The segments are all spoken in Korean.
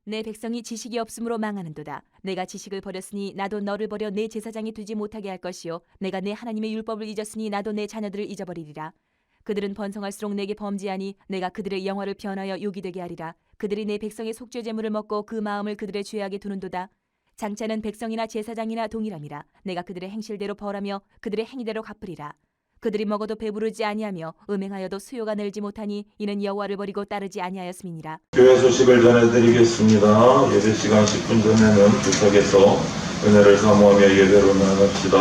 내 백성이 지식이 없으므로 망하는도다. 내가 지식을 버렸으니 나도 너를 버려 내 제사장이 되지 못하게 할 것이요 내가 내 하나님의 율법을 잊었으니 나도 내 자녀들을 잊어버리리라. 그들은 번성할수록 내게 범죄하니 내가 그들의 영화를 변하여 욕이 되게 하리라. 그들이 내 백성의 속죄 제물을 먹고 그 마음을 그들의 죄악에 두는도다. 장차는 백성이나 제사장이나 동일함이라. 내가 그들의 행실대로 벌하며 그들의 행위대로 갚으리라. 그들이 먹어도 배부르지 아니하며 음행하여도 수요가 늘지 못하니 이는 여호와를 버리고 따르지 아니하였음이니라. 교회 소식을 전해드리겠습니다. 예배 시간 10분 전에는 부탁해서 은혜를 사모하며 예배로 나갑시다.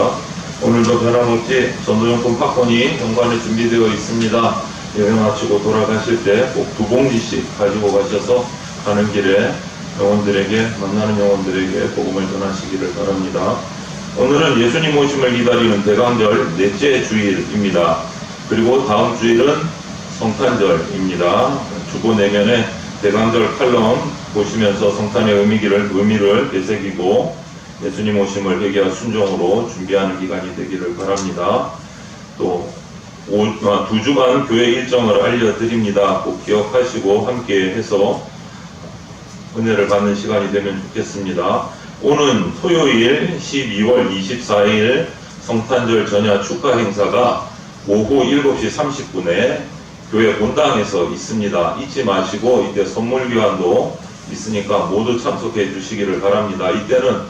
오늘도 변함없이 전도용품 팝콘이 현관에 준비되어 있습니다. 예배 마치고 돌아가실 때 꼭 2봉지씩 가지고 가셔서 가는 길에 만나는 영혼들에게 복음을 전하시기를 바랍니다. 오늘은 예수님 오심을 기다리는 대강절 넷째 주일입니다. 그리고 다음 주일은 성탄절입니다. 주보 내면에 대강절 칼럼 보시면서 성탄의 의미를 되새기고 예수님 오심을 회개와 순종으로 준비하는 기간이 되기를 바랍니다. 또 2주간 교회 일정을 알려드립니다. 꼭 기억하시고 함께 해서 은혜를 받는 시간이 되면 좋겠습니다. 오는 토요일 12월 24일 성탄절 전야 축하 행사가 오후 7시 30분에 교회 본당에서 있습니다. 잊지 마시고 이때 선물 교환도 있으니까 모두 참석해 주시기를 바랍니다. 이때는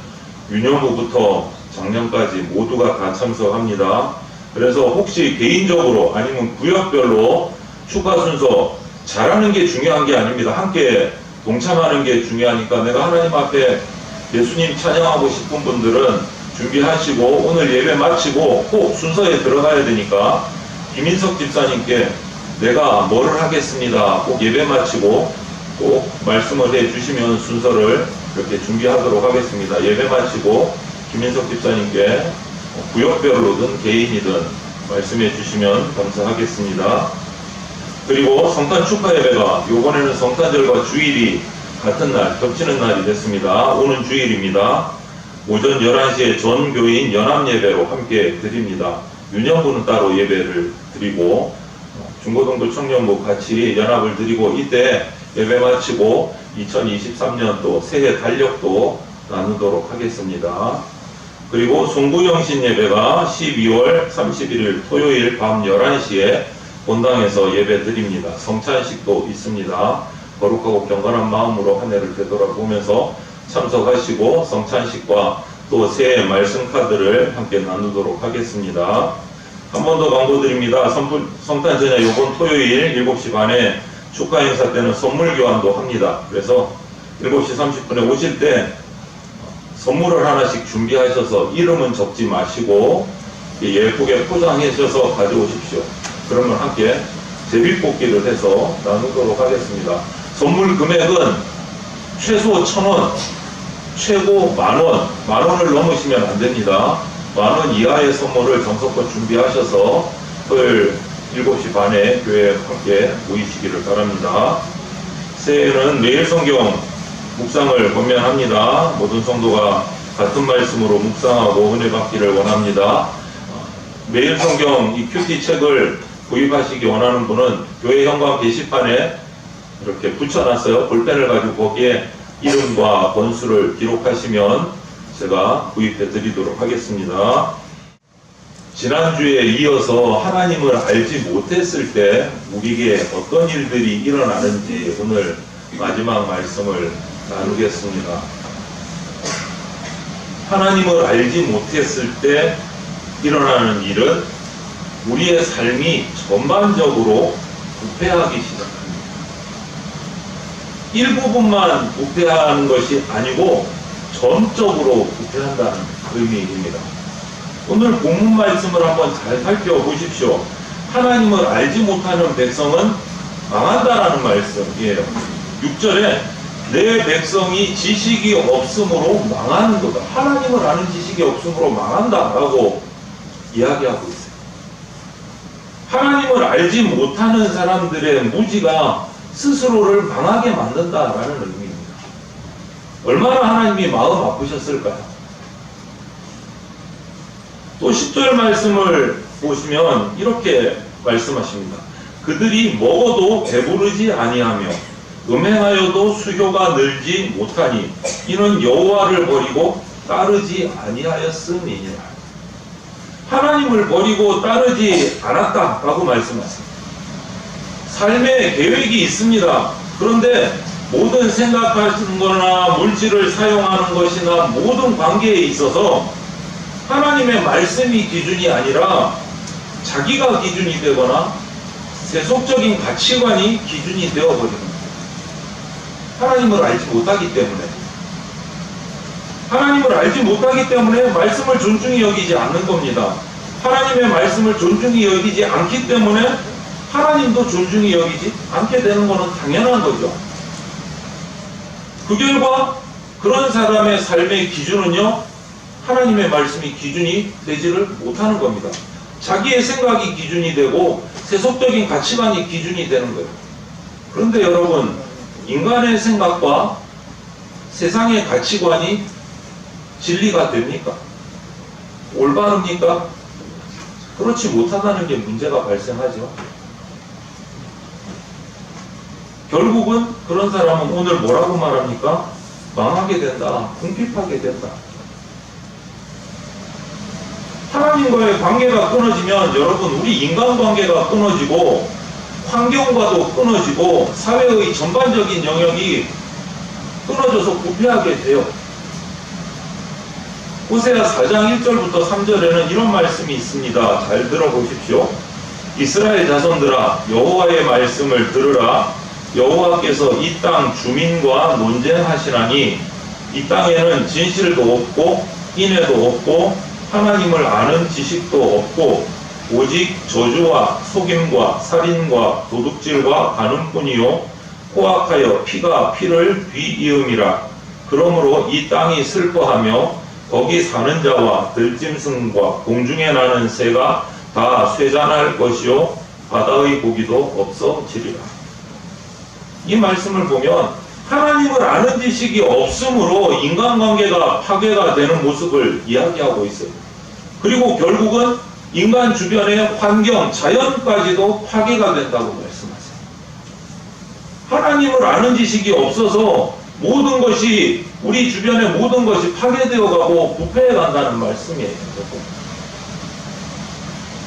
유년부부터 장년까지 모두가 다 참석합니다. 그래서 혹시 개인적으로 아니면 구역별로 축하 순서 잘하는 게 중요한 게 아닙니다. 함께 동참하는 게 중요하니까 내가 하나님 앞에 예수님 찬양하고 싶은 분들은 준비하시고 오늘 예배 마치고 꼭 순서에 들어가야 되니까 김인석 집사님께 내가 뭐를 하겠습니다. 꼭 예배 마치고 꼭 말씀을 해 주시면 순서를 이렇게 준비하도록 하겠습니다. 예배 마치고 김인석 집사님께 구역별로든 개인이든 말씀해 주시면 감사하겠습니다. 그리고 성탄 축하 예배가 이번에는 성탄절과 주일이 같은 날, 겹치는 날이 됐습니다. 오는 주일입니다. 오전 11시에 전 교인 연합예배로 함께 드립니다. 유년부는 따로 예배를 드리고 중고등부 청년부 같이 연합을 드리고 이때 예배 마치고 2023년도 새해 달력도 나누도록 하겠습니다. 그리고 송구영신 예배가 12월 31일 토요일 밤 11시에 본당에서 예배 드립니다. 성찬식도 있습니다. 거룩하고 경건한 마음으로 한 해를 되돌아보면서 참석하시고 성찬식과 또 새해 말씀 카드를 함께 나누도록 하겠습니다. 한 번 더 광고드립니다. 성탄 전야 이번 토요일 7시 반에 축하 행사 때는 선물 교환도 합니다. 그래서 7시 30분에 오실 때 선물을 하나씩 준비하셔서 이름은 적지 마시고 예쁘게 포장하셔서 가져오십시오. 그러면 함께 제비뽑기를 해서 나누도록 하겠습니다. 선물 금액은 최소 1,000원, 최고 만원, 만원을 넘으시면 안 됩니다. 만원 이하의 선물을 정성껏 준비하셔서 토요일 7시 반에 교회에 함께 모이시기를 바랍니다. 새해에는 매일 성경 묵상을 권면합니다. 모든 성도가 같은 말씀으로 묵상하고 은혜 받기를 원합니다. 매일 성경 이 큐티 책을 구입하시기 원하는 분은 교회 현관 게시판에 이렇게 붙여놨어요. 볼펜을 가지고 거기에 이름과 번수를 기록하시면 제가 구입해 드리도록 하겠습니다. 지난주에 이어서 하나님을 알지 못했을 때 우리에게 어떤 일들이 일어나는지 오늘 마지막 말씀을 나누겠습니다. 하나님을 알지 못했을 때 일어나는 일은 우리의 삶이 전반적으로 부패하기 시작합니다. 일부분만 부패하는 것이 아니고 전적으로 부패한다는 의미입니다. 오늘 본문 말씀을 한번 잘 살펴보십시오. 하나님을 알지 못하는 백성은 망한다라는 말씀이에요. 6절에 내 백성이 지식이 없으므로 망하는 거다. 하나님을 아는 지식이 없으므로 망한다라고 이야기하고 있어요. 하나님을 알지 못하는 사람들의 무지가 스스로를 망하게 만든다라는 의미입니다. 얼마나 하나님이 마음 아프셨을까요? 또 10절 말씀을 보시면 이렇게 말씀하십니다. 그들이 먹어도 배부르지 아니하며 음행하여도 수효가 늘지 못하니 이는 여호와를 버리고 따르지 아니하였음이니라. 하나님을 버리고 따르지 않았다라고 말씀하십니다. 삶의 계획이 있습니다. 그런데 모든 생각하는 거나 물질을 사용하는 것이나 모든 관계에 있어서 하나님의 말씀이 기준이 아니라 자기가 기준이 되거나 세속적인 가치관이 기준이 되어버립니다. 하나님을 알지 못하기 때문에. 하나님을 알지 못하기 때문에 말씀을 존중히 여기지 않는 겁니다. 하나님의 말씀을 존중히 여기지 않기 때문에 하나님도 존중히 여기지 않게 되는 것은 당연한 거죠. 그 결과 그런 사람의 삶의 기준은요, 하나님의 말씀이 기준이 되지를 못하는 겁니다. 자기의 생각이 기준이 되고 세속적인 가치관이 기준이 되는 거예요. 그런데 여러분, 인간의 생각과 세상의 가치관이 진리가 됩니까? 올바릅니까? 그렇지 못하다는 게 문제가 발생하죠. 결국은 그런 사람은 오늘 뭐라고 말합니까? 망하게 된다, 궁핍하게 된다. 하나님과의 관계가 끊어지면 여러분, 우리 인간관계가 끊어지고 환경과도 끊어지고 사회의 전반적인 영역이 끊어져서 부패하게 돼요. 호세아 4장 1절부터 3절에는 이런 말씀이 있습니다. 잘 들어보십시오. 이스라엘 자손들아, 여호와의 말씀을 들으라. 여호와께서 이 땅 주민과 논쟁하시나니 이 땅에는 진실도 없고 인애도 없고 하나님을 아는 지식도 없고 오직 저주와 속임과 살인과 도둑질과 가늠뿐이요 포악하여 피가 피를 뒤이음이라. 그러므로 이 땅이 슬퍼하며 거기 사는 자와 들짐승과 공중에 나는 새가 다 쇠잔할 것이요 바다의 고기도 없어지리라. 이 말씀을 보면 하나님을 아는 지식이 없으므로 인간관계가 파괴가 되는 모습을 이야기하고 있어요. 그리고 결국은 인간 주변의 환경, 자연까지도 파괴가 된다고 말씀하세요. 하나님을 아는 지식이 없어서 모든 것이, 우리 주변의 모든 것이 파괴되어 가고 부패해 간다는 말씀이에요.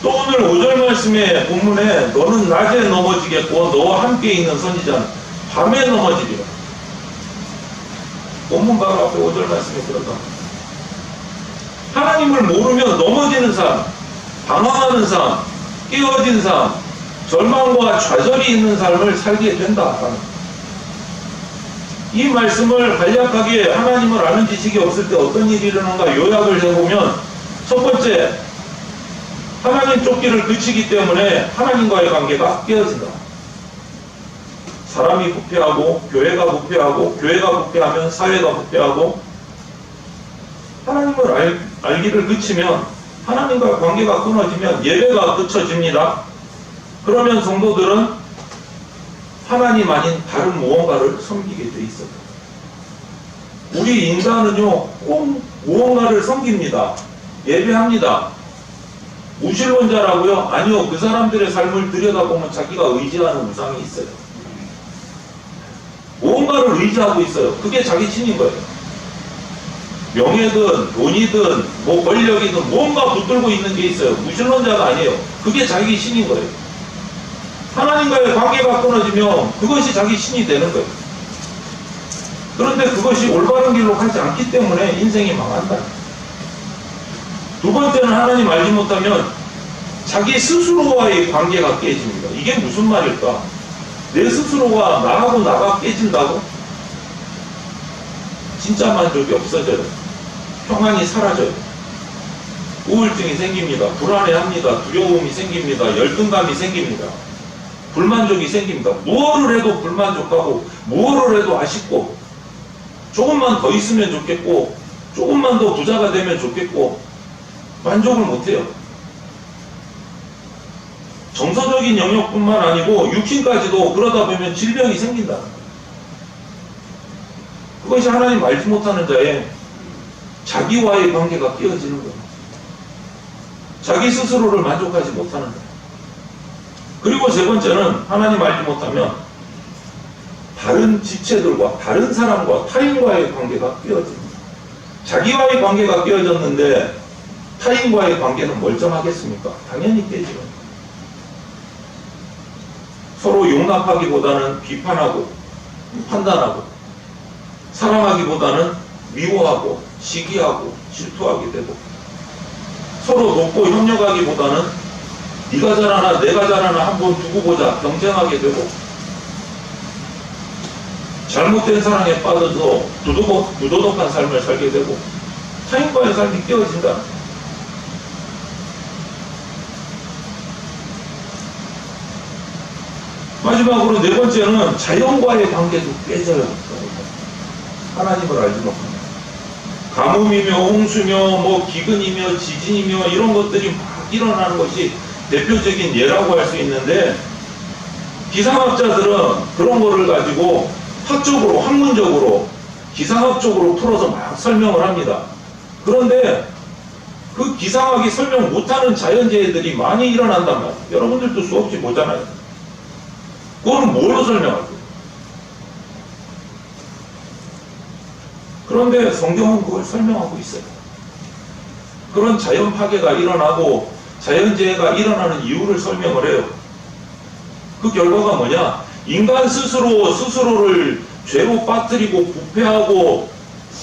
또 오늘 5절 말씀의 본문에 너는 낮에 넘어지겠고 너와 함께 있는 선지자는 밤에 넘어지리라. 본문 바로 앞에 5절 말씀에 들어가. 하나님을 모르면 넘어지는 삶, 방황하는 삶, 깨어진 삶, 절망과 좌절이 있는 삶을 살게 된다. 이 말씀을 간략하게 하나님을 아는 지식이 없을 때 어떤 일이 일어나는가 요약을 해보면, 첫 번째, 하나님 쫓기를 그치기 때문에 하나님과의 관계가 깨어진다. 사람이 부패하고 교회가 부패하고 교회가 부패하면 사회가 부패하고, 하나님을 알기를 그치면, 하나님과 관계가 끊어지면 예배가 그쳐집니다. 그러면 성도들은 하나님 아닌 다른 무언가를 섬기게 돼 있어요. 우리 인간은요, 꼭 무언가를 섬깁니다. 예배합니다. 무신론자라고요? 아니요. 그 사람들의 삶을 들여다보면 자기가 의지하는 우상이 있어요. 무언가를 의지하고 있어요. 그게 자기 신인 거예요. 명예든 돈이든 뭐 권력이든 뭔가 붙들고 있는 게 있어요. 무신론자가 아니에요. 그게 자기 신인 거예요. 하나님과의 관계가 끊어지면 그것이 자기 신이 되는 거예요. 그런데 그것이 올바른 길로 가지 않기 때문에 인생이 망한다. 두 번째는 하나님 알지 못하면 자기 스스로와의 관계가 깨집니다. 이게 무슨 말일까? 내 스스로가 나하고 나가 깨진다고? 진짜 만족이 없어져요. 평안이 사라져요. 우울증이 생깁니다. 불안해합니다. 두려움이 생깁니다. 열등감이 생깁니다. 불만족이 생깁니다. 무엇을 해도 불만족하고 무엇을 해도 아쉽고, 조금만 더 있으면 좋겠고 조금만 더 부자가 되면 좋겠고 만족을 못해요. 정서적인 영역뿐만 아니고 육신까지도 그러다 보면 질병이 생긴다. 그것이 하나님 알지 못하는 자의 자기와의 관계가 깨어지는 거예요. 자기 스스로를 만족하지 못하는 거예요. 그리고 세 번째는 하나님 알지 못하면 다른 지체들과 다른 사람과 타인과의 관계가 깨어집니다. 자기와의 관계가 깨어졌는데 타인과의 관계는 멀쩡하겠습니까? 당연히 깨지죠. 서로 용납하기보다는 비판하고 판단하고, 사랑하기보다는 미워하고 시기하고 질투하게 되고, 서로 돕고 협력하기보다는 네가 잘하나 내가 잘하나 한번 두고 보자 경쟁하게 되고, 잘못된 사랑에 빠져서 부도덕한 삶을 살게 되고, 타인과의 삶이 깨어진다. 마지막으로 네 번째는 자연과의 관계도 깨져요. 하나님을 알지 못합니다. 가뭄이며 홍수며 뭐 기근이며 지진이며 이런 것들이 막 일어나는 것이 대표적인 예라고 할 수 있는데, 기상학자들은 그런 거를 가지고 학적으로 학문적으로 기상학적으로 풀어서 막 설명을 합니다. 그런데 그 기상학이 설명 못하는 자연재해들이 많이 일어난단 말이에요. 여러분들도 수없이 보잖아요. 그거는 뭘로 설명할 거예요? 그런데 성경은 그걸 설명하고 있어요. 그런 자연 파괴가 일어나고 자연재해가 일어나는 이유를 설명을 해요. 그 결과가 뭐냐? 인간 스스로를 죄로 빠뜨리고 부패하고,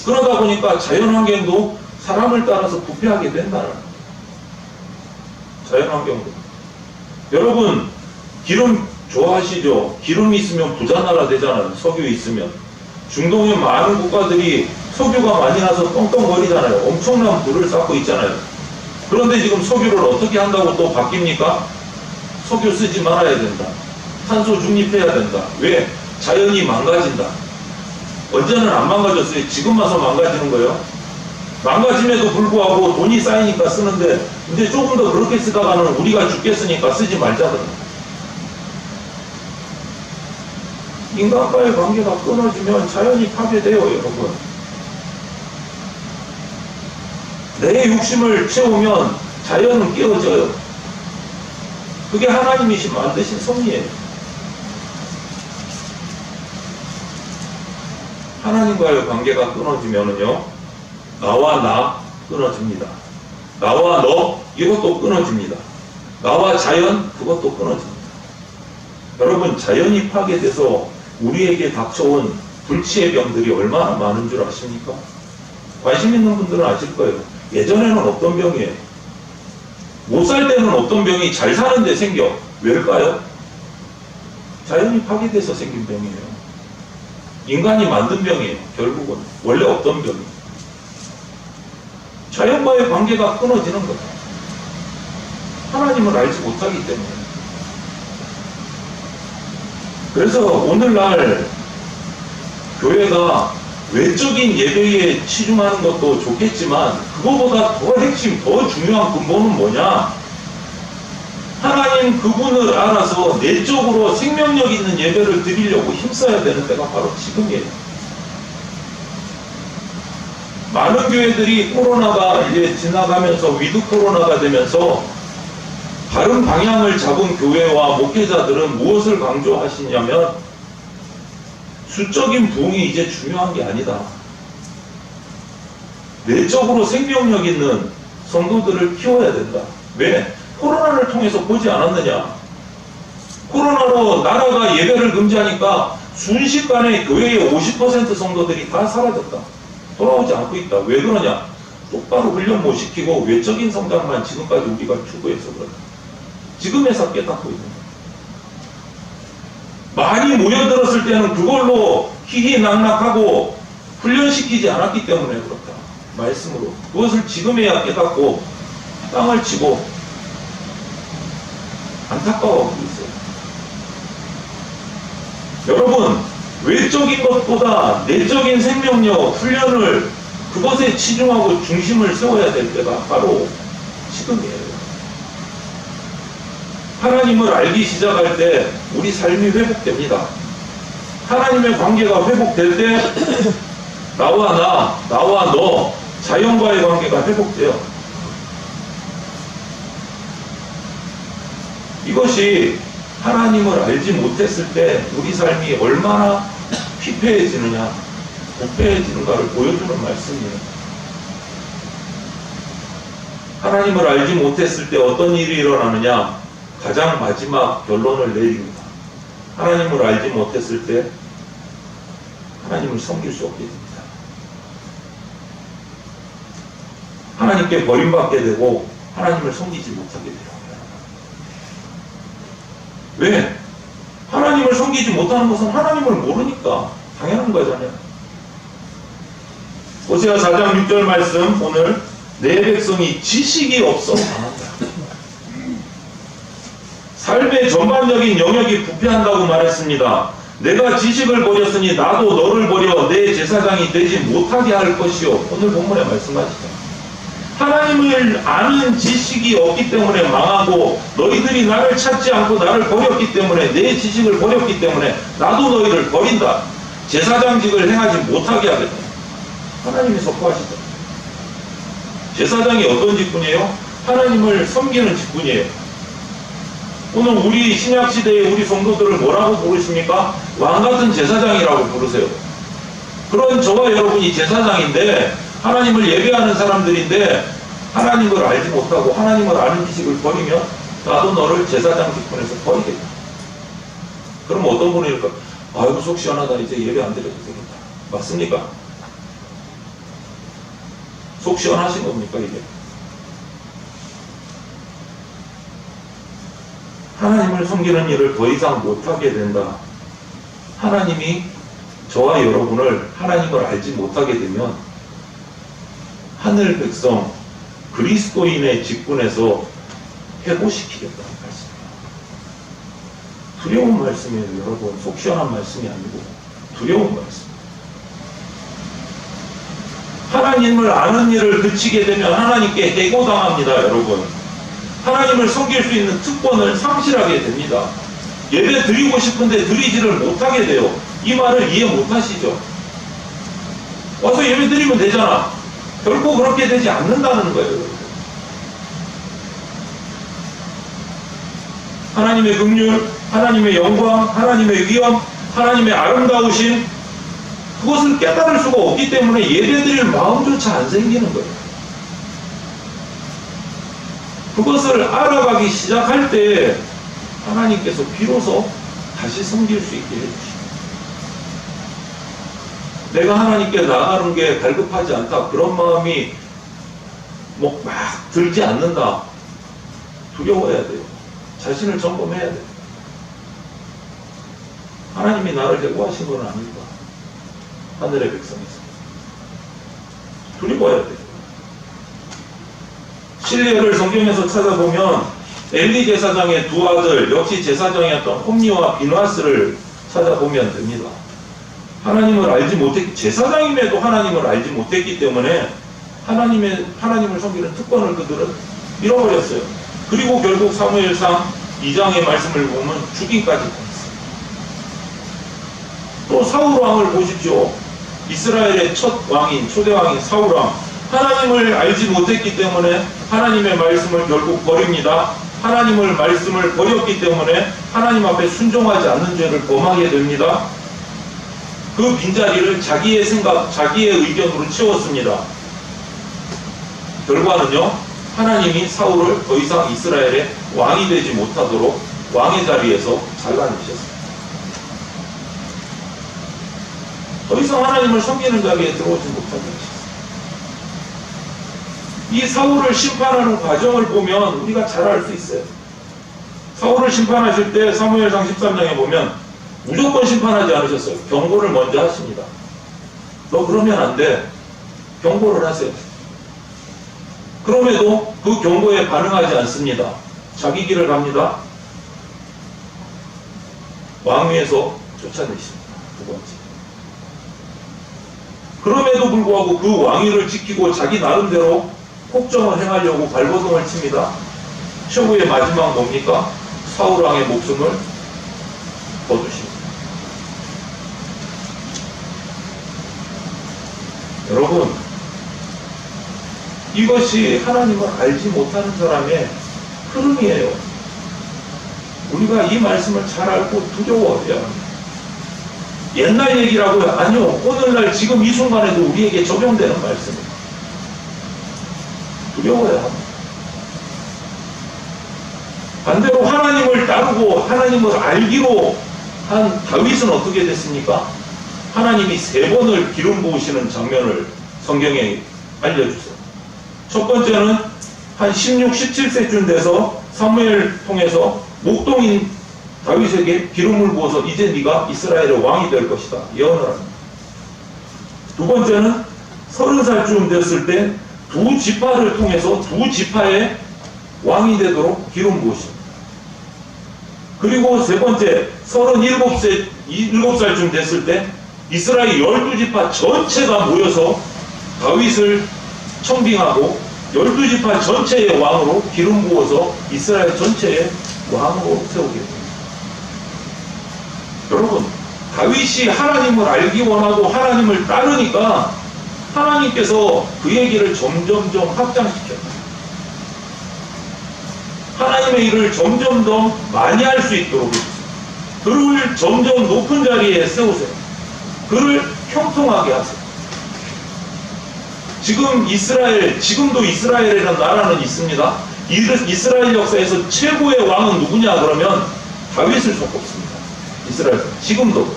그러다 보니까 자연환경도 사람을 따라서 부패하게 된다는 거예요. 자연환경도. 여러분, 기름 좋아하시죠? 기름 있으면 부자 나라 되잖아요. 석유 있으면. 중동의 많은 국가들이 석유가 많이 나서 떵떵거리잖아요. 엄청난 부를 쌓고 있잖아요. 그런데 지금 석유를 어떻게 한다고 또 바뀝니까? 석유 쓰지 말아야 된다. 탄소 중립해야 된다. 왜? 자연이 망가진다. 언제는 안 망가졌어요. 지금 와서 망가지는 거예요. 망가짐에도 불구하고 돈이 쌓이니까 쓰는데, 이제 조금 더 그렇게 쓰다가는 우리가 죽겠으니까 쓰지 말자더라. 인간과의 관계가 끊어지면 자연이 파괴돼요, 여러분. 내 욕심을 채우면 자연은 깨어져요. 그게 하나님이시 만드신 섭리예요. 하나님과의 관계가 끊어지면은요, 나와 나 끊어집니다. 나와 너 이것도 끊어집니다. 나와 자연 그것도 끊어집니다. 여러분, 자연이 파괴돼서 우리에게 닥쳐온 불치의 병들이 얼마나 많은 줄 아십니까? 관심 있는 분들은 아실 거예요. 예전에는 어떤 병이에요? 못 살 때는 어떤 병이 잘 사는데 생겨. 왜일까요? 자연이 파괴돼서 생긴 병이에요. 인간이 만든 병이에요. 결국은 원래 없던 병이에요. 자연과의 관계가 끊어지는 거예요. 하나님을 알지 못하기 때문에. 그래서 오늘날 교회가 외적인 예배에 치중하는 것도 좋겠지만, 그거보다 더 핵심, 더 중요한 근본은 뭐냐? 하나님 그분을 알아서 내적으로 생명력 있는 예배를 드리려고 힘써야 되는 때가 바로 지금이에요. 많은 교회들이 코로나가 이제 지나가면서 위드 코로나가 되면서 다른 방향을 잡은 교회와 목회자들은 무엇을 강조하시냐면, 수적인 부흥이 이제 중요한 게 아니다. 내적으로 생명력 있는 성도들을 키워야 된다. 왜? 코로나를 통해서 보지 않았느냐? 코로나로 나라가 예배를 금지하니까 순식간에 교회의 50% 성도들이 다 사라졌다. 돌아오지 않고 있다. 왜 그러냐? 똑바로 훈련 못 시키고 외적인 성장만 지금까지 우리가 추구해서 그렇다. 지금에서 깨닫고 있는 거야. 많이 모여들었을 때는 그걸로 희희낙낙하고 훈련시키지 않았기 때문에 그렇다. 말씀으로. 그것을 지금에야 깨닫고 땅을 치고 안타까워하고 있어요. 여러분, 외적인 것보다 내적인 생명력, 훈련을 그것에 치중하고 중심을 세워야 될 때가 바로 지금이에요. 하나님을 알기 시작할 때 우리 삶이 회복됩니다. 하나님의 관계가 회복될 때 나와 너, 자연과의 관계가 회복돼요. 이것이 하나님을 알지 못했을 때 우리 삶이 얼마나 피폐해지느냐, 부패해지는가를 보여주는 말씀이에요. 하나님을 알지 못했을 때 어떤 일이 일어나느냐? 가장 마지막 결론을 내립니다. 하나님을 알지 못했을 때 하나님을 섬길 수 없게 됩니다. 하나님께 버림받게 되고 하나님을 섬기지 못하게 돼요. 왜? 하나님을 섬기지 못하는 것은 하나님을 모르니까 당연한 거잖아요. 호세아 4장 6절 말씀, 오늘 내 백성이 지식이 없어 망한다. 삶의 전반적인 영역이 부패한다고 말했습니다. 내가 지식을 버렸으니 나도 너를 버려 내 제사장이 되지 못하게 할 것이요. 오늘 본문에 말씀하시죠. 하나님을 아는 지식이 없기 때문에 망하고, 너희들이 나를 찾지 않고 나를 버렸기 때문에, 내 지식을 버렸기 때문에 나도 너희를 버린다. 제사장직을 행하지 못하게 하겠다. 하나님이 선포하시죠. 제사장이 어떤 직분이에요? 하나님을 섬기는 직분이에요. 오늘 우리 신약시대의 우리 성도들을 뭐라고 부르십니까? 왕같은 제사장이라고 부르세요. 그런 저와 여러분이 제사장인데, 하나님을 예배하는 사람들인데 하나님을 알지 못하고 하나님을 아는 지식을 버리면 나도 너를 제사장 직분에서 버리겠다. 그럼 어떤 분일까? 아이고 속 시원하다, 이제 예배 안 드려도 되겠다. 맞습니까? 속 시원하신 겁니까 이게? 하나님을 섬기는 일을 더 이상 못하게 된다. 하나님이 저와 여러분을 하나님을 알지 못하게 되면 하늘 백성 그리스도인의 직분에서 해고시키겠다는 말씀이에요. 두려운 말씀이에요, 여러분. 속 시원한 말씀이 아니고 두려운 말씀. 하나님을 아는 일을 그치게 되면 하나님께 해고당합니다, 여러분. 하나님을 섬길 수 있는 특권을 상실하게 됩니다. 예배 드리고 싶은데 드리지를 못하게 돼요. 이 말을 이해 못하시죠? 와서 예배 드리면 되잖아. 결코 그렇게 되지 않는다는 거예요. 하나님의 긍휼, 하나님의 영광, 하나님의 위엄, 하나님의 아름다우심, 그것을 깨달을 수가 없기 때문에 예배드릴 마음조차 안 생기는 거예요. 그것을 알아가기 시작할 때 하나님께서 비로소 다시 섬길 수 있게 해주십니다. 내가 하나님께 나가는 게 갈급하지 않다, 그런 마음이 막 들지 않는다, 두려워해야 돼요. 자신을 점검해야 돼요. 하나님이 나를 해고하신 건 아닙니다. 하늘의 백성에서 두려워해야 돼요. 실례를 성경에서 찾아보면 엘리 제사장의 두 아들, 역시 제사장이었던 홈니와 비누아스를 찾아보면 됩니다. 하나님을 알지 못했기, 제사장임에도 하나님을 알지 못했기 때문에 하나님을 섬기는 특권을 그들은 잃어버렸어요. 그리고 결국 사무엘상 2장의 말씀을 보면 죽임까지 당했어요. 또 사울 왕을 보십시오. 이스라엘의 첫 왕인, 초대 왕인 사울 왕. 하나님을 알지 못했기 때문에 하나님의 말씀을 결국 버립니다. 하나님의 말씀을 버렸기 때문에 하나님 앞에 순종하지 않는 죄를 범하게 됩니다. 그 빈자리를 자기의 생각, 자기의 의견으로 채웠습니다. 결과는요, 하나님이 사울을 더 이상 이스라엘의 왕이 되지 못하도록 왕의 자리에서 잘라내셨습니다. 더 이상 하나님을 섬기는 자리에 들어오지 못하게 하셨습니다. 이 사울을 심판하는 과정을 보면 우리가 잘 알 수 있어요. 사울을 심판하실 때 사무엘상 13장에 보면 무조건 심판하지 않으셨어요. 경고를 먼저 하십니다. 너 그러면 안 돼. 경고를 하세요. 그럼에도 그 경고에 반응하지 않습니다. 자기 길을 갑니다. 왕위에서 쫓아내십니다. 두 번째. 그럼에도 불구하고 그 왕위를 지키고 자기 나름대로 폭정을 행하려고 발버둥을 칩니다. 최후의 마지막 뭡니까? 사울왕의 목숨을 거두십니다. 여러분, 이것이 하나님을 알지 못하는 사람의 흐름이에요. 우리가 이 말씀을 잘 알고 두려워해야 합니다. 옛날 얘기라고요? 아니요. 오늘날 지금 이 순간에도 우리에게 적용되는 말씀입니다. 두려워야 합니다. 반대로 하나님을 따르고 하나님을 알기로 한 다윗은 어떻게 됐습니까? 하나님이 3번을 기름 부으시는 장면을 성경에 알려주세요. 첫 번째는 한 16, 17세쯤 돼서 사무엘 통해서 목동인 다윗에게 기름을 부어서 이제 네가 이스라엘의 왕이 될 것이다 예언을 합니다. 두 번째는 30살쯤 됐을 때 두 지파를 통해서 두 지파의 왕이 되도록 기름 부으십니다. 그리고 세 번째 37살쯤 됐을 때 이스라엘 12지파 전체가 모여서 다윗을 청빙하고 12지파 전체의 왕으로 기름 부어서 이스라엘 전체의 왕으로 세우게 됩니다. 여러분, 다윗이 하나님을 알기 원하고 하나님을 따르니까 하나님께서 그의 점점점 확장시켜요. 하나님의 일을 점점 더 많이 할 수 있도록 해주세요. 그를 점점 높은 자리에 세우세요. 그를 형통하게 하세요. 지금도 이스라엘이라는 나라는 있습니다. 이스라엘 역사에서 최고의 왕은 누구냐 그러면 다윗을 손꼽습니다. 이스라엘 지금도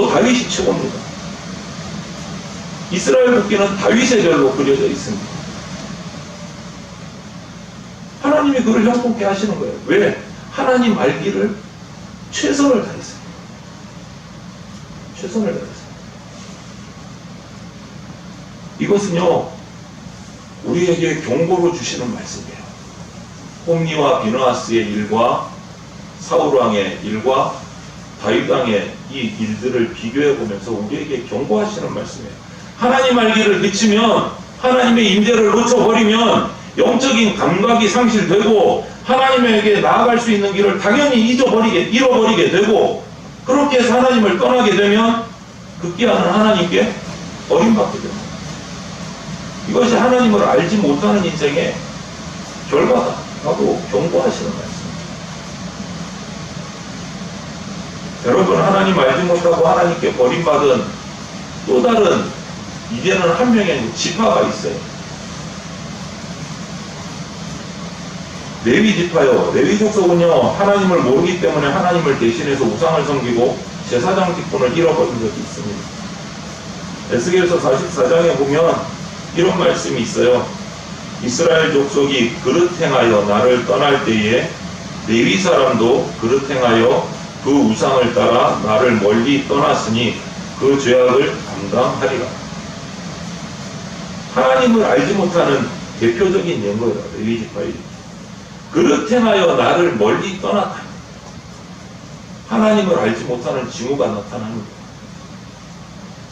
다윗이 최고입니다. 이스라엘 국기는 다윗의 별로 그려져 있습니다. 하나님이 그를 형통케 하시는 거예요. 왜? 하나님 알기를 최선을 다했어요. 최선을 다했어요. 이것은요, 우리에게 경고로 주시는 말씀이에요. 홈리와 비느하스의 일과 사울왕의 일과 다윗왕의 이 일들을 비교해 보면서 우리에게 경고하시는 말씀이에요. 하나님 알기를 그치면, 하나님의 임재를 놓쳐버리면 영적인 감각이 상실되고 하나님에게 나아갈 수 있는 길을 당연히 잃어버리게 되고, 그렇게 해서 하나님을 떠나게 되면 급기야는 하나님께 버림받게 됩니다. 이것이 하나님을 알지 못하는 인생의 결과다라고 경고하시는 말씀입니다. 여러분, 하나님 알지 못하고 하나님께 버림받은 또 다른 이제는 한 명의 지파가 있어요. 레위 지파요. 레위 족속은요, 하나님을 모르기 때문에 하나님을 대신해서 우상을 섬기고 제사장 직분을 잃어버린 적이 있습니다. 에스겔서 44장에 보면 이런 말씀이 있어요. 이스라엘 족속이 그릇 행하여 나를 떠날 때에 레위 사람도 그릇 행하여 그 우상을 따라 나를 멀리 떠났으니 그 죄악을 감당하리라. 하나님을 알지 못하는 대표적인 예거예요. 레위 지파의 그릇 행하여 나를 멀리 떠났다. 하나님을 알지 못하는 징후가 나타납니다.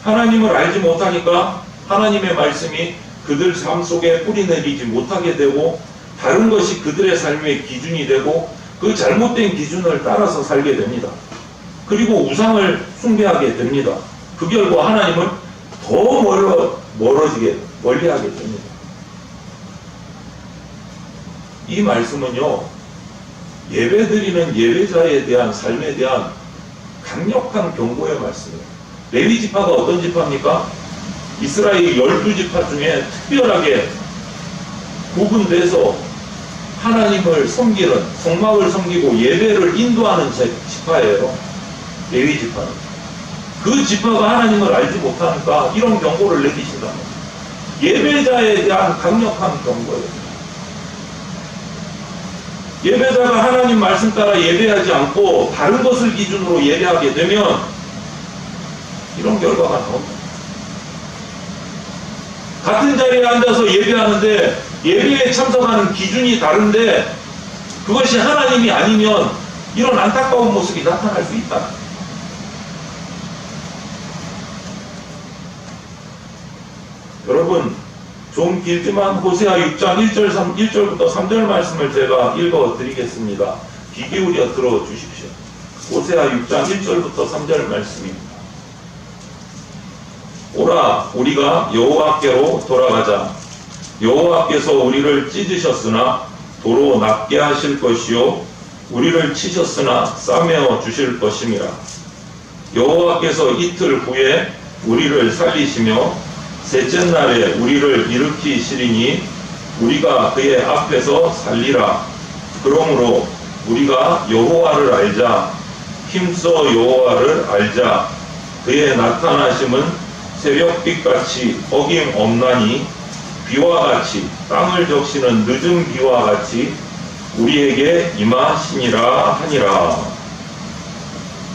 하나님을 알지 못하니까 하나님의 말씀이 그들 삶 속에 뿌리내리지 못하게 되고, 다른 것이 그들의 삶의 기준이 되고 그 잘못된 기준을 따라서 살게 됩니다. 그리고 우상을 숭배하게 됩니다. 그 결과 하나님을 더 멀리하게 됩니다. 이 말씀은요, 예배드리는 예배자에 대한 삶에 대한 강력한 경고의 말씀이에요. 레위 지파가 어떤 지파입니까? 이스라엘 12지파 중에 특별하게 구분돼서 하나님을 섬기는, 성막을 섬기고 예배를 인도하는 지파예요. 레위 지파는. 그 지파가 하나님을 알지 못하니까 이런 경고를 내리신다. 예배자에 대한 강력한 경고예요. 예배자가 하나님 말씀 따라 예배하지 않고 다른 것을 기준으로 예배하게 되면 이런 결과가 나옵니다. 같은 자리에 앉아서 예배하는데 예배에 참석하는 기준이 다른데 그것이 하나님이 아니면 이런 안타까운 모습이 나타날 수 있다. 여러분, 좀 길지만 호세아 6장 1절부터 3절 말씀을 제가 읽어 드리겠습니다. 귀 기울여 들어 주십시오. 호세아 6장 1절부터 3절 말씀입니다. 오라, 우리가 여호와께로 돌아가자. 여호와께서 우리를 찢으셨으나 도로 낫게 하실 것이요 우리를 치셨으나 싸매어 주실 것임이라. 여호와께서 이틀 후에 우리를 살리시며 셋째 날에 우리를 일으키시리니 우리가 그의 앞에서 살리라. 그러므로 우리가 여호와를 알자. 힘써 여호와를 알자. 그의 나타나심은 새벽빛같이 어김없나니 비와 같이 땅을 적시는 늦은 비와 같이 우리에게 임하시니라 하니라.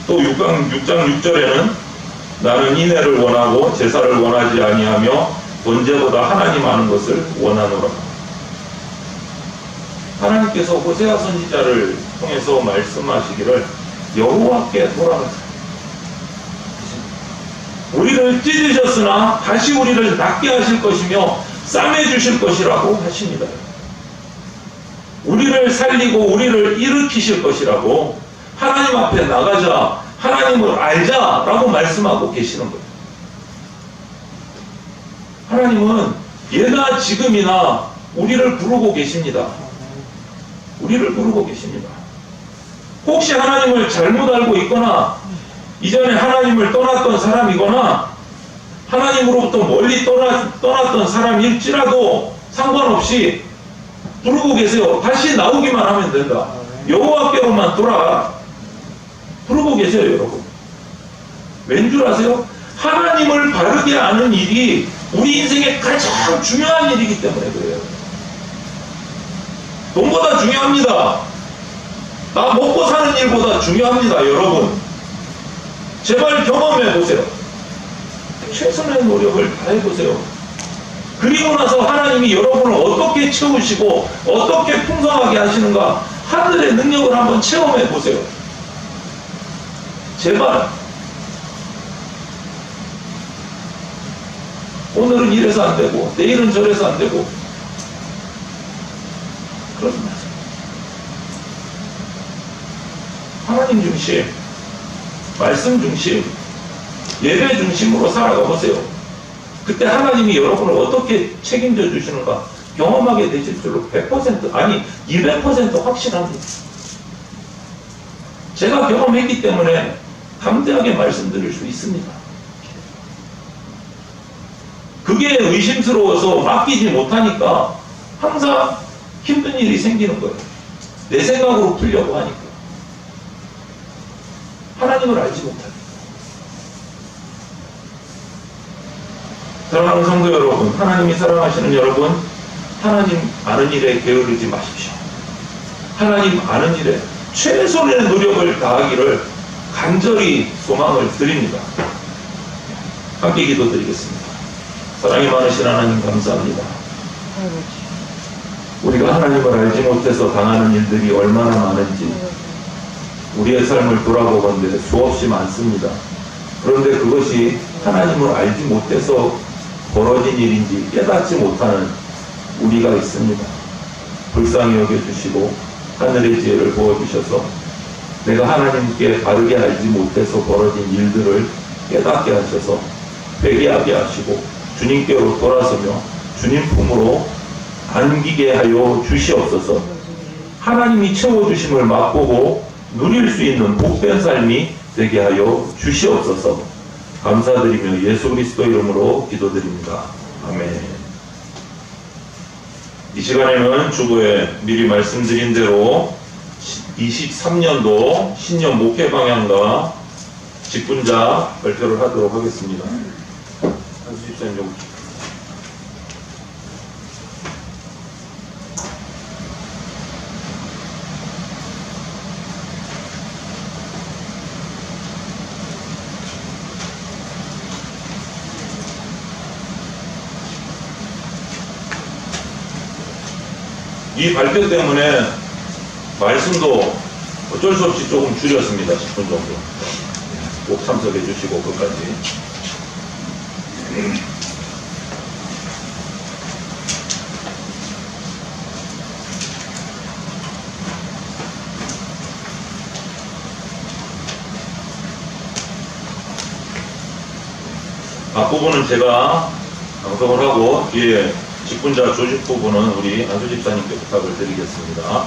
또 6장 6절에는 나는 인애를 원하고 제사를 원하지 아니하며 번제보다 하나님 아는 것을 원하노라. 하나님께서 호세아 선지자를 통해서 말씀하시기를 여호와께 돌아가자. 우리를 찢으셨으나 다시 우리를 낫게 하실 것이며 싸매 주실 것이라고 하십니다. 우리를 살리고 우리를 일으키실 것이라고 하나님 앞에 나가자, 하나님을 알자라고 말씀하고 계시는 거예요. 하나님은 예나 지금이나 우리를 부르고 계십니다. 우리를 부르고 계십니다. 혹시 하나님을 잘못 알고 있거나 이전에 하나님을 떠났던 사람이거나 하나님으로부터 멀리 떠났던 사람일지라도 상관없이 부르고 계세요. 다시 나오기만 하면 된다. 여호와께로만 돌아가. 부르고 계세요, 여러분. 왠 줄 아세요? 하나님을 바르게 아는 일이 우리 인생의 가장 중요한 일이기 때문에 그래요. 돈보다 중요합니다. 나 먹고 사는 일보다 중요합니다, 여러분. 제발 경험해 보세요. 최선의 노력을 다해보세요. 그리고 나서 하나님이 여러분을 어떻게 채우시고 어떻게 풍성하게 하시는가 하늘의 능력을 한번 체험해 보세요. 제발. 오늘은 이래서 안 되고 내일은 저래서 안 되고 그러지 마세요. 하나님 중심, 말씀 중심, 예배 중심으로 살아가 보세요. 그때 하나님이 여러분을 어떻게 책임져 주시는가 경험하게 되실 줄로 100% 아니 200% 확신합니다. 제가 경험했기 때문에 담대하게 말씀드릴 수 있습니다. 그게 의심스러워서 맡기지 못하니까 항상 힘든 일이 생기는 거예요. 내 생각으로 풀려고 하니까. 하나님을 알지 못하니까. 사랑하는 성도 여러분, 하나님이 사랑하시는 여러분, 하나님 아는 일에 게으르지 마십시오. 하나님 아는 일에 최선의 노력을 다하기를 간절히 소망을 드립니다. 함께 기도드리겠습니다. 사랑이 많으신 하나님 감사합니다. 우리가 하나님을 알지 못해서 당하는 일들이 얼마나 많은지 우리의 삶을 돌아보건대 수없이 많습니다. 그런데 그것이 하나님을 알지 못해서 벌어진 일인지 깨닫지 못하는 우리가 있습니다. 불쌍히 여겨주시고 하늘의 지혜를 부어주셔서 내가 하나님께 바르게 알지 못해서 벌어진 일들을 깨닫게 하셔서 회개하게 하시고 주님께로 돌아서며 주님 품으로 안기게 하여 주시옵소서. 하나님이 채워주심을 맛보고 누릴 수 있는 복된 삶이 되게 하여 주시옵소서. 감사드리며 예수 그리스도 이름으로 기도드립니다. 아멘. 이 시간에는 주보에 미리 말씀드린 대로 23년도 신년 목회 방향과 직분자 발표를 하도록 하겠습니다. 한수 집사님 좀. 이 발표 때문에 말씀도 어쩔 수 없이 조금 줄였습니다. 10분 정도. 꼭 참석해 주시고 끝까지. 앞부분은 제가 방송을 하고 뒤에 직분자 조직 부분은 우리 안수 집사님께 부탁을 드리겠습니다.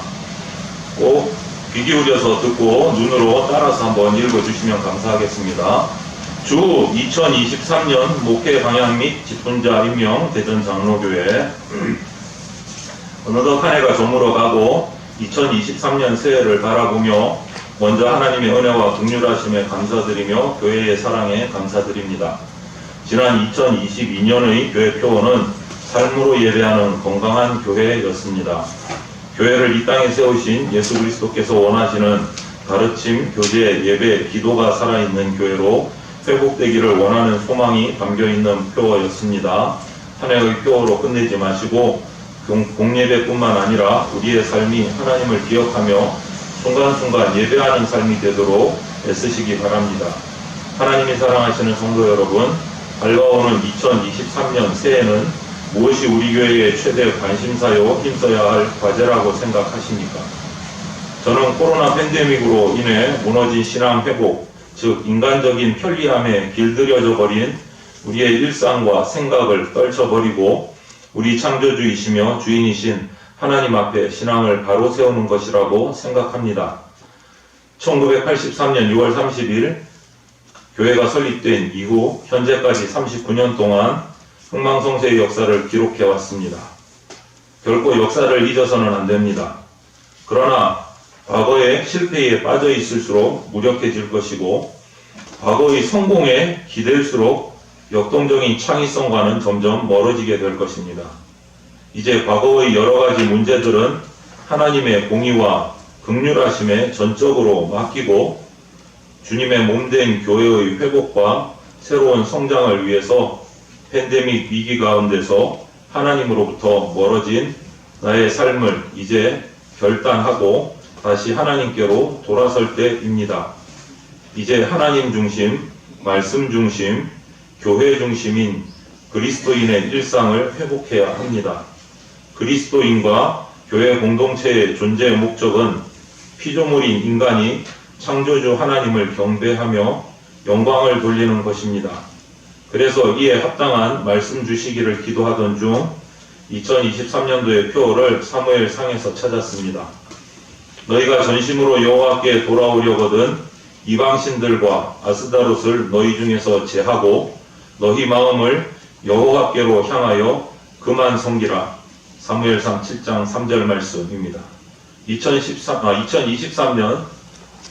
꼭 귀 기울여서 듣고 눈으로 따라서 한번 읽어주시면 감사하겠습니다. 주 2023년 목회 방향 및 직분자 임명 대전 장로교회 어느덧 한 해가 저물어가고 2023년 새해를 바라보며 먼저 하나님의 은혜와 긍휼하심에 감사드리며 교회의 사랑에 감사드립니다. 지난 2022년의 교회 표어는 삶으로 예배하는 건강한 교회였습니다. 교회를 이 땅에 세우신 예수 그리스도께서 원하시는 가르침, 교제, 예배, 기도가 살아있는 교회로 회복되기를 원하는 소망이 담겨있는 표어였습니다. 한 해의 표어로 끝내지 마시고 공예배뿐만 아니라 우리의 삶이 하나님을 기억하며 순간순간 예배하는 삶이 되도록 애쓰시기 바랍니다. 하나님이 사랑하시는 성도 여러분, 밝아오는 2023년 새해는 무엇이 우리 교회의 최대 관심사요 힘써야 할 과제라고 생각하십니까? 저는 코로나 팬데믹으로 인해 무너진 신앙 회복, 즉 인간적인 편리함에 길들여져 버린 우리의 일상과 생각을 떨쳐버리고 우리 창조주이시며 주인이신 하나님 앞에 신앙을 바로 세우는 것이라고 생각합니다. 1983년 6월 30일 교회가 설립된 이후 현재까지 39년 동안 흥망성쇠의 역사를 기록해 왔습니다. 결코 역사를 잊어서는 안 됩니다. 그러나 과거의 실패에 빠져 있을수록 무력해질 것이고 과거의 성공에 기댈수록 역동적인 창의성과는 점점 멀어지게 될 것입니다. 이제 과거의 여러 가지 문제들은 하나님의 공의와 긍휼하심에 전적으로 맡기고 주님의 몸된 교회의 회복과 새로운 성장을 위해서 팬데믹 위기 가운데서 하나님으로부터 멀어진 나의 삶을 이제 결단하고 다시 하나님께로 돌아설 때입니다. 이제 하나님 중심, 말씀 중심, 교회 중심인 그리스도인의 일상을 회복해야 합니다. 그리스도인과 교회 공동체의 존재 목적은 피조물인 인간이 창조주 하나님을 경배하며 영광을 돌리는 것입니다. 그래서 이에 합당한 말씀 주시기를 기도하던 중 2023년도의 표어를 사무엘상에서 찾았습니다. 너희가 전심으로 여호와께 돌아오려거든 이방신들과 아스다롯을 너희 중에서 제하고 너희 마음을 여호와께로 향하여 그만 섬기라. 사무엘상 7장 3절 말씀입니다. 2023년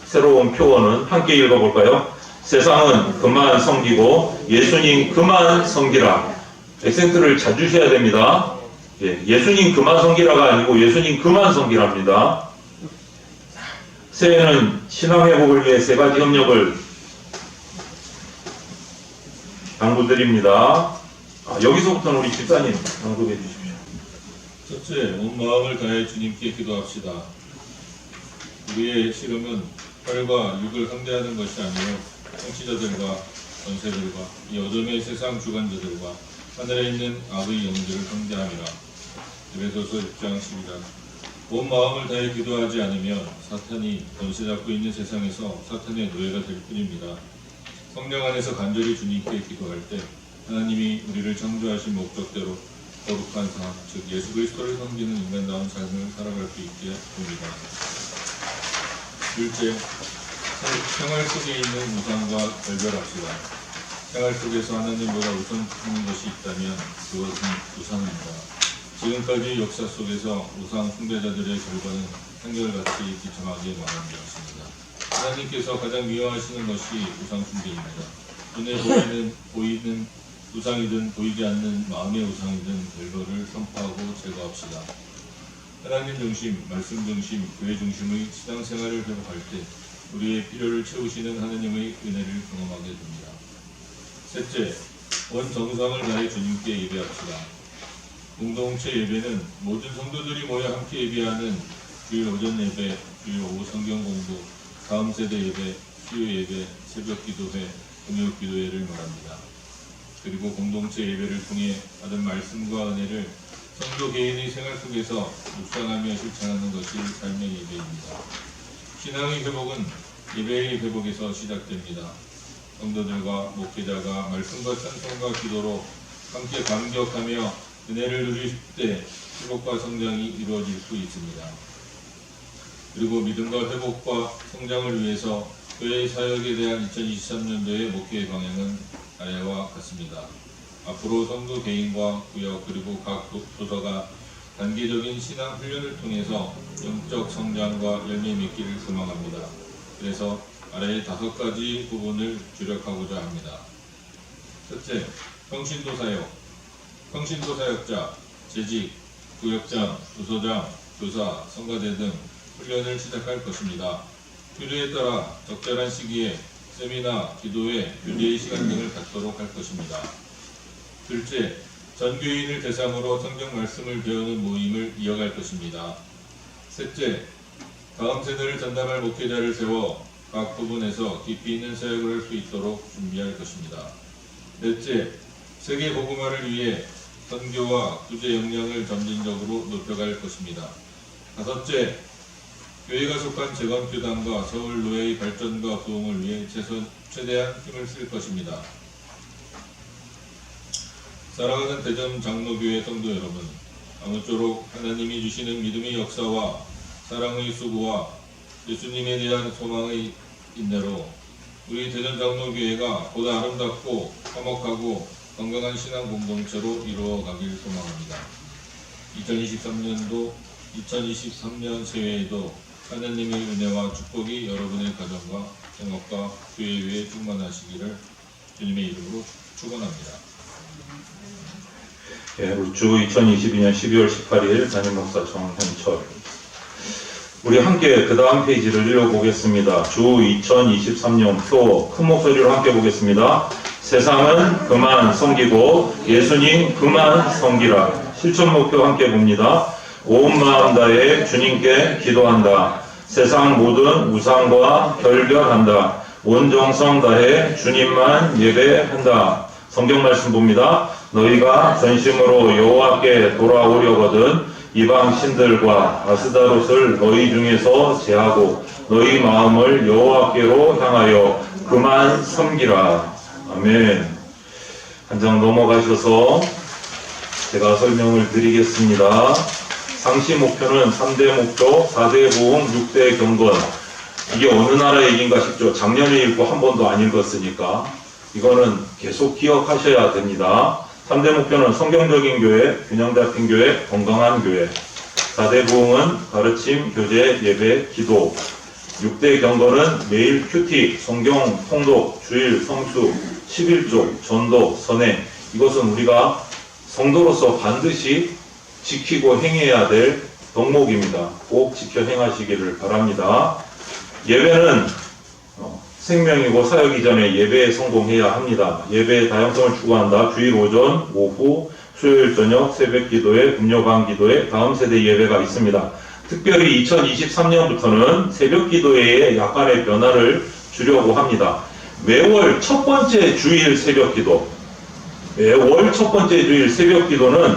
새로운 표어는 함께 읽어볼까요? 세상은 그만 섬기고 예수님 그만 섬기라. 액센트를 자주 해야 됩니다. 예수님 그만 섬기라가 아니고 예수님 그만 섬기랍니다. 새해는 신앙 회복을 위해 세 가지 협력을 당부드립니다. 여기서부터는 우리 집사님 당부해 주십시오. 첫째, 온 마음을 다해 주님께 기도합시다. 우리의 씨름은 혈과 육을 상대하는 것이 아니요 통치자들과 권세들과 이 어둠의 세상 주관자들과 하늘에 있는 악의 영들을 상대함이라. 에베소서 6장 12절. 온 마음을 다해 기도하지 않으면 사탄이 권세 잡고 있는 세상에서 사탄의 노예가 될 뿐입니다. 성령 안에서 간절히 주님께 기도할 때 하나님이 우리를 창조하신 목적대로 거룩한 삶, 즉 예수 그리스도를 섬기는 인간다운 삶을 살아갈 수 있게 됩니다. 둘째, 생활 속에 있는 우상과 결별합시다. 생활 속에서 하나님보다 우선하는 것이 있다면 그것은 우상입니다. 지금까지 역사 속에서 우상 숭배자들의 결과는 한결같이 비참하게 마감되었습니다. 하나님께서 가장 미워하시는 것이 우상 숭배입니다. 눈에 보이는 우상이든 보이지 않는 마음의 우상이든 별거를 선포하고 제거합시다. 하나님 중심, 말씀 중심, 교회 중심의 신앙생활을 회복할 때 우리의 필요를 채우시는 하나님의 은혜를 경험하게 됩니다. 셋째, 온 정성을 다해 주님께 예배합시다. 공동체 예배는 모든 성도들이 모여 함께 예배하는 주일 오전 예배, 주일 오후 성경 공부, 다음 세대 예배, 수요 예배, 새벽 기도회, 금요 기도회를 말합니다. 그리고 공동체 예배를 통해 받은 말씀과 은혜를 성도 개인의 생활 속에서 묵상하며 실천하는 것이 삶의 예배입니다. 신앙의 회복은 예배의 회복에서 시작됩니다. 성도들과 목회자가 말씀과 찬송과 기도로 함께 감격하며 은혜를 누릴 때 회복과 성장이 이루어질 수 있습니다. 그리고 믿음과 회복과 성장을 위해서 교회의 사역에 대한 2023년도의 목회 방향은 아래와 같습니다. 앞으로 성도 개인과 구역 그리고 각 도서가 단계적인 신앙 훈련을 통해서 영적 성장과 열매 맺기를 소망합니다. 그래서 아래의 5가지 부분을 주력하고자 합니다. 첫째, 평신도 사역. 평신도 사역자, 재직, 구역장, 부서장, 교사, 성가대 등 훈련을 시작할 것입니다. 필요에 따라 적절한 시기에 세미나, 기도회, 교제의 시간 등을 갖도록 할 것입니다. 둘째, 전교인을 대상으로 성경 말씀을 배우는 모임을 이어갈 것입니다. 셋째, 다음 세대를 전담할 목회자를 세워 각 부분에서 깊이 있는 사역을 할 수 있도록 준비할 것입니다. 넷째, 세계 복음화를 위해 선교와 구제 역량을 점진적으로 높여갈 것입니다. 다섯째, 교회가 속한 재건교단과 서울 노예의 발전과 부흥을 위해 최대한 힘을 쓸 것입니다. 사랑하는 대전 장로교회 성도 여러분, 아무쪼록 하나님이 주시는 믿음의 역사와 사랑의 수고와 예수님에 대한 소망의 인내로 우리 대전 장로교회가 보다 아름답고 화목하고 건강한 신앙 공동체로 이루어가길 소망합니다. 2023년 새해에도 하나님의 은혜와 축복이 여러분의 가정과 생업과 교회 위에 충만하시기를 주님의 이름으로 축원합니다. 예, 우리 주 2022년 12월 18일 담임 목사 정현철. 우리 함께 그 다음 페이지를 읽어보겠습니다. 주 2023년 표 큰 목소리로 함께 보겠습니다. 세상은 그만 섬기고 예수님 그만 섬기라. 실천 목표 함께 봅니다. 온 마음 다해 주님께 기도한다. 세상 모든 우상과 결별한다. 온 정성 다해 주님만 예배한다. 성경 말씀 봅니다. 너희가 전심으로 여호와께 돌아오려거든 이방 신들과 아스다롯을 너희 중에서 제하고 너희 마음을 여호와께로 향하여 그만 섬기라. 아멘. 한 장 넘어가셔서 제가 설명을 드리겠습니다. 상시 목표는 3대 목표, 4대 보험, 6대 경건. 이게 어느 나라 얘기인가 싶죠. 작년에 읽고 한 번도 안 읽었으니까 이거는 계속 기억하셔야 됩니다. 3대 목표는 성경적인 교회, 균형 잡힌 교회, 건강한 교회. 4대 부흥은 가르침, 교제, 예배, 기도. 6대 경건은 매일 큐티, 성경, 통독, 주일, 성수, 11조, 전도, 선행. 이것은 우리가 성도로서 반드시 지키고 행해야 될 덕목입니다. 꼭 지켜 행하시기를 바랍니다. 예배는 생명이고 사역 이전에 예배에 성공해야 합니다. 예배의 다양성을 추구한다. 주일 오전, 오후, 수요일 저녁, 새벽 기도회, 금요반 기도회, 다음 세대 예배가 있습니다. 특별히 2023년부터는 새벽 기도회에 약간의 변화를 주려고 합니다. 매월 첫 번째 주일 새벽 기도, 매월 첫 번째 주일 새벽 기도는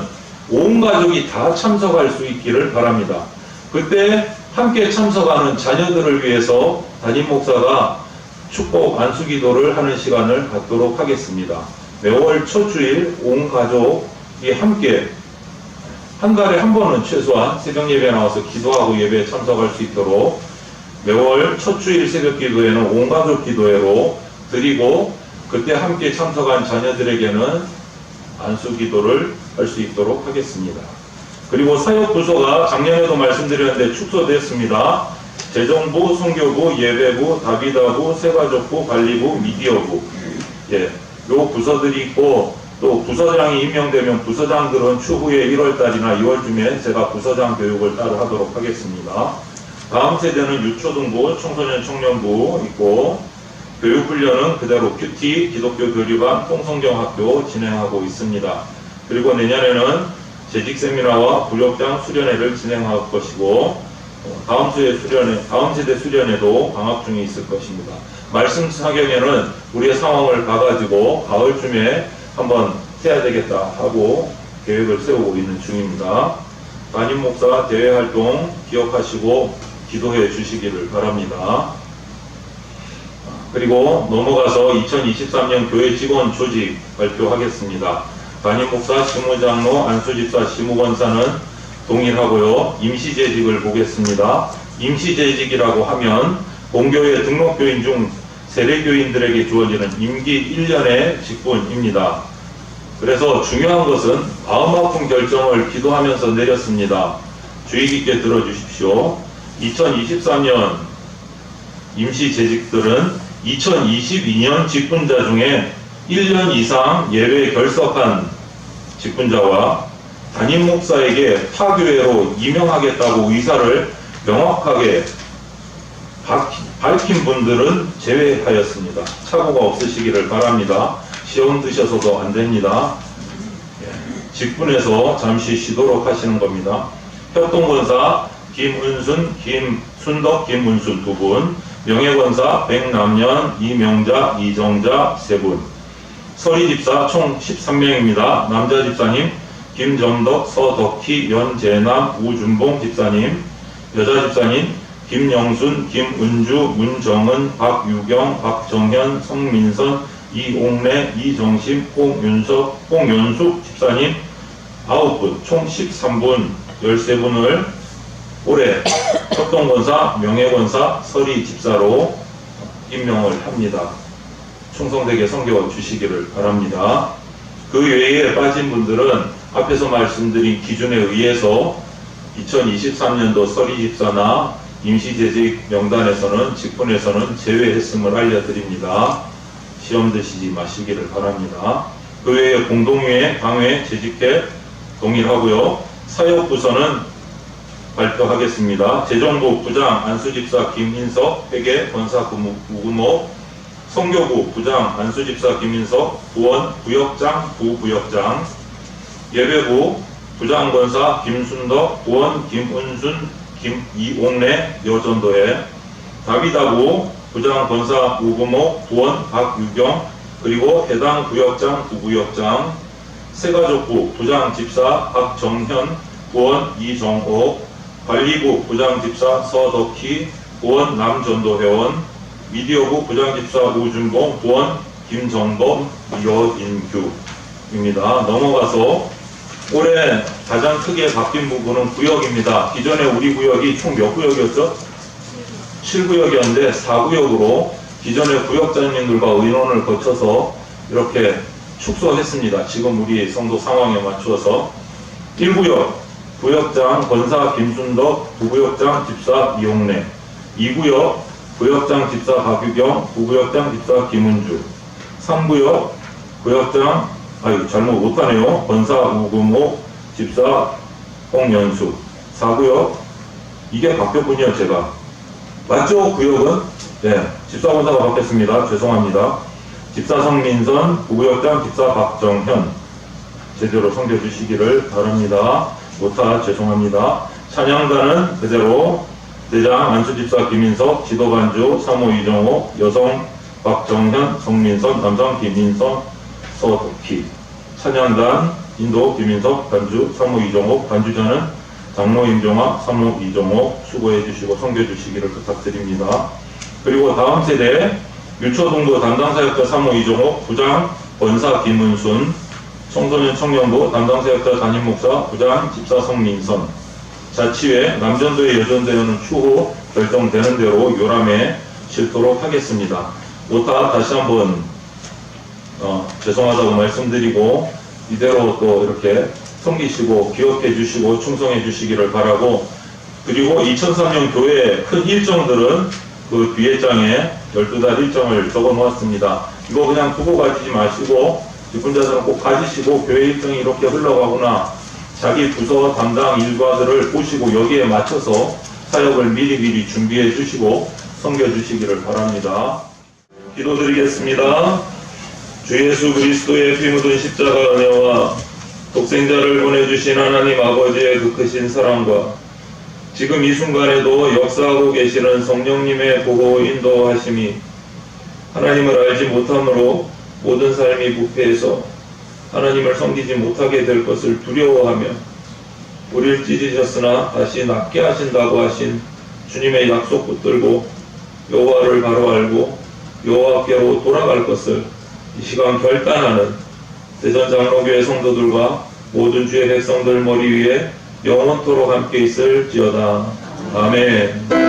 온 가족이 다 참석할 수 있기를 바랍니다. 그때 함께 참석하는 자녀들을 위해서 담임 목사가 축복 안수 기도를 하는 시간을 갖도록 하겠습니다. 매월 첫 주일 온 가족이 함께 한 달에 한 번은 최소한 새벽 예배에 나와서 기도하고 예배에 참석할 수 있도록 매월 첫 주일 새벽 기도회는 온 가족 기도회로 드리고 그때 함께 참석한 자녀들에게는 안수 기도를 할 수 있도록 하겠습니다. 그리고 사역 부서가 작년에도 말씀드렸는데 축소됐습니다. 재정부, 선교부, 예배부, 다비다부, 세가족부, 관리부, 미디어부. 예, 요 부서들이 있고 또 부서장이 임명되면 부서장들은 추후에 1월달이나 2월쯤에 제가 부서장 교육을 따로 하도록 하겠습니다. 다음 세대는 유초등부, 청소년 청년부 있고 교육훈련은 그대로 큐티, 기독교 교류반, 통성경학교 진행하고 있습니다. 그리고 내년에는 재직 세미나와 구역장 수련회를 진행할 것이고 다음 세대 수련회도 방학 중에 있을 것입니다. 말씀 사경에는 우리의 상황을 봐가지고 가을쯤에 한번 해야 되겠다 하고 계획을 세우고 있는 중입니다. 담임 목사 대외 활동 기억하시고 기도해 주시기를 바랍니다. 그리고 넘어가서 2023년 교회 직원 조직 발표하겠습니다. 담임 목사, 시무장로, 안수집사, 시무권사는 동일하고요. 임시재직을 보겠습니다. 임시재직이라고 하면 본교회 등록교인 중 세례교인들에게 주어지는 임기 1년의 직분입니다. 그래서 중요한 것은 마음 아픈 결정을 기도하면서 내렸습니다. 주의 깊게 들어주십시오. 2023년 임시재직들은 2022년 직분자 중에 1년 이상 예외 결석한 직분자와 담임 목사에게 타교회로 임명하겠다고 의사를 명확하게 밝힌 분들은 제외하였습니다. 착오가 없으시기를 바랍니다. 시험 드셔서도 안 됩니다. 직분에서 잠시 쉬도록 하시는 겁니다. 협동권사 김은순, 김순덕, 김은순 2분, 명예권사 백남년, 이명자, 이정자 3분, 서리집사 총 13명입니다. 남자 집사님 김정덕, 서덕희, 연재남, 우준봉 집사님, 여자 집사님 김영순, 김은주, 문정은, 박유경, 박정현, 성민선, 이옥래, 이정심, 홍윤석, 홍윤숙 집사님 9분, 총 13분, 13분을 올해 협동권사, 명예권사, 서리집사로 임명을 합니다. 충성되게 섬겨 주시기를 바랍니다. 그 외에 빠진 분들은 앞에서 말씀드린 기준에 의해서 2023년도 서리집사나 임시재직 명단에서는 직분에서는 제외했음을 알려드립니다. 시험 드시지 마시기를 바랍니다. 그 외에 공동회, 당회, 재직회 동일하고요. 사역부서는 발표하겠습니다. 재정부 부장 안수집사 김인석, 회계 권사 우금호, 성교부 부장 안수집사 김인석, 부원 부역장, 부부역장, 예배부 부장 권사 김순덕, 부원 김은순, 이옥래 여전도회, 다비다부 부장 권사 우금호, 부원 박유경, 그리고 해당 구역장, 부구역장, 세가족부 부장 집사 박정현, 부원 이정옥, 관리부 부장 집사 서덕희, 부원 남전도회원, 미디어부 부장 집사 우준봉, 부원 김정범, 여인규입니다. 넘어가서 올해 가장 크게 바뀐 부분은 구역입니다. 기존에 우리 구역이 총 몇 구역이었죠? 7구역이었는데 4구역으로 기존의 구역장님들과 의논을 거쳐서 이렇게 축소했습니다. 지금 우리 성도 상황에 맞추어서 1구역 구역장 권사 김순덕, 부구역장 집사 이용래, 2구역 구역장 집사 박유경, 부구역장 집사 김은주, 3구역 구역장 잘못 못하네요. 권사 우금호, 집사 홍연수, 4구역 이게 바뀌었군요. 제가 맞죠? 구역은 네, 집사 권사가 바뀌었습니다. 죄송합니다. 집사 성민선, 부구역장 집사 박정현 제대로 섬겨주시기를 바랍니다. 못하 죄송합니다. 찬양단은 그대로 대장 안수집사 김인석, 지도반주 사모 이정호, 여성 박정현, 성민선, 남성 김인선, 서덕희. 찬양단 인도 김인석, 반주 사모 이정호, 반주자는 장로 임종학, 사모 이정호 수고해 주시고 섬겨 주시기를 부탁드립니다. 그리고 다음 세대 유초동부 담당사역자 사모 이정호, 부장 권사 김은순, 청소년 청년부 담당사역자 담임목사, 부장 집사 성민선, 자치회 남전도의 여전도회는 추후 결정되는 대로 요람에 실도록 하겠습니다. 오타 다시 한번 죄송하다고 말씀드리고 이대로 또 이렇게 섬기시고 기억해 주시고 충성해 주시기를 바라고, 그리고 2003년 교회 큰 일정들은 그 뒤에 장에 12달 일정을 적어 놓았습니다. 이거 그냥 두고 가지지 마시고 직분자들은 꼭 가지시고 교회 일정이 이렇게 흘러가구나 자기 부서 담당 일과들을 보시고 여기에 맞춰서 사역을 미리미리 준비해 주시고 섬겨 주시기를 바랍니다. 기도드리겠습니다. 주 예수 그리스도의 피 묻은 십자가 은혜와 독생자를 보내주신 하나님 아버지의 그 크신 사랑과 지금 이 순간에도 역사하고 계시는 성령님의 보호 인도하심이 하나님을 알지 못함으로 모든 삶이 부패해서 하나님을 섬기지 못하게 될 것을 두려워하며 우리를 찢으셨으나 다시 낫게 하신다고 하신 주님의 약속 붙들고 여호와를 바로 알고 여호와께로 돌아갈 것을 이 시간 결단하는 대전장로교회 성도들과 모든 주의 백성들 머리 위에 영원토록 함께 있을지어다. 아멘.